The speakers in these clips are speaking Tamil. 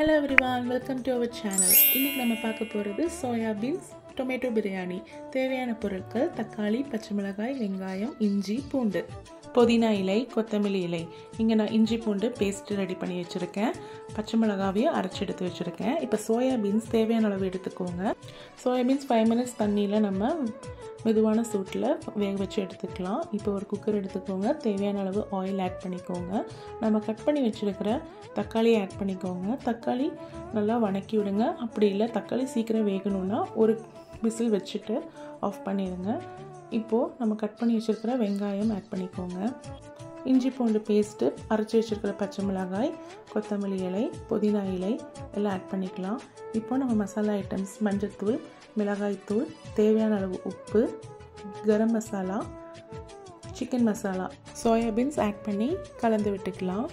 Hello everyone, welcome to our channel. இன்னைக்கு நம்ம பார்க்க போறது சோயா பீன்ஸ் டொமேட்டோ பிரியாணி. தேவையான பொருட்கள் தக்காளி, பச்சை மிளகாய், வெங்காயம், இஞ்சி, பூண்டு, புதினா இலை, கொத்தமல்லி இலை. இங்க நான் இஞ்சி பூண்டு பேஸ்ட் ரெடி பண்ணி வச்சிருக்கேன். பச்சை மிளகாவையும் அரைச்சு எடுத்து வச்சிருக்கேன். இப்போ சோயா பீன்ஸ் தேவையான அளவு எடுத்துக்கோங்க. சோயா பீன்ஸ் 5 minutes தண்ணியில நம்ம மெதுவான சூட்டில் வேக வச்சு எடுத்துக்கலாம். இப்போ ஒரு குக்கர் எடுத்துக்கோங்க. தேவையான அளவு ஆயில் ஆட் பண்ணிக்கோங்க. நம்ம கட் பண்ணி வச்சுருக்கிற தக்காளி ஆட் பண்ணிக்கோங்க. தக்காளி நல்லா வணக்கி விடுங்க. அப்படி இல்லை தக்காளி சீக்கிரம் வேகணும்னா ஒரு விசில் வச்சுட்டு ஆஃப் பண்ணிடுங்க. இப்போது நம்ம கட் பண்ணி வச்சுருக்கிற வெங்காயம் ஆட் பண்ணிக்கோங்க. இஞ்சி பூண்டு பேஸ்ட்டு, அரைச்சி வச்சுருக்கிற பச்சை மிளகாய், கொத்தமல்லி இலை, புதினா இலை எல்லாம் ஆட் பண்ணிக்கலாம். இப்போ நம்ம மசாலா ஐட்டம்ஸ் மஞ்சள்தூள், மிளகாய்த்தூள், தேவையான அளவு உப்பு, garam masala, chicken masala, soya beans add பண்ணி கலந்து விட்டுக்கலாம்.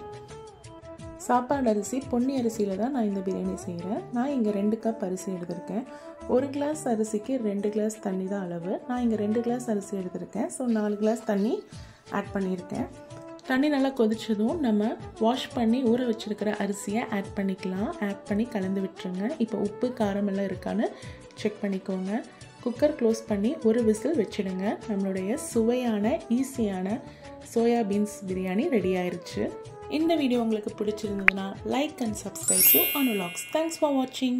சாப்பாடு அரிசி பொன்னி அரிசியில் தான் நான் இந்த பிரியாணி செய்கிறேன். நான் இங்கே 2 கப் அரிசி எடுத்திருக்கேன். 1 கிளாஸ் அரிசிக்கு 2 கிளாஸ் தண்ணி தான் அளவு. நான் இங்கே 2 கிளாஸ் அரிசி எடுத்திருக்கேன். ஸோ 4 கிளாஸ் தண்ணி ஆட் பண்ணியிருக்கேன். தண்ணி நல்லா கொதிச்சதும் நம்ம வாஷ் பண்ணி ஊற வச்சுருக்கிற அரிசியை ஆட் பண்ணிக்கலாம். ஆட் பண்ணி கலந்து விட்டுருங்க. இப்போ உப்பு காரம் எல்லாம் இருக்கான்னு செக் பண்ணிக்கோங்க. குக்கர் க்ளோஸ் பண்ணி ஒரு விசில் வச்சுடுங்க. நம்மளுடைய சுவையான ஈஸியான சோயா பீன்ஸ் பிரியாணி ரெடி ஆயிடுச்சு. இந்த வீடியோ உங்களுக்கு பிடிச்சிருந்ததுன்னா like and subscribe to Anu vlogs. Thanks for வாட்சிங்.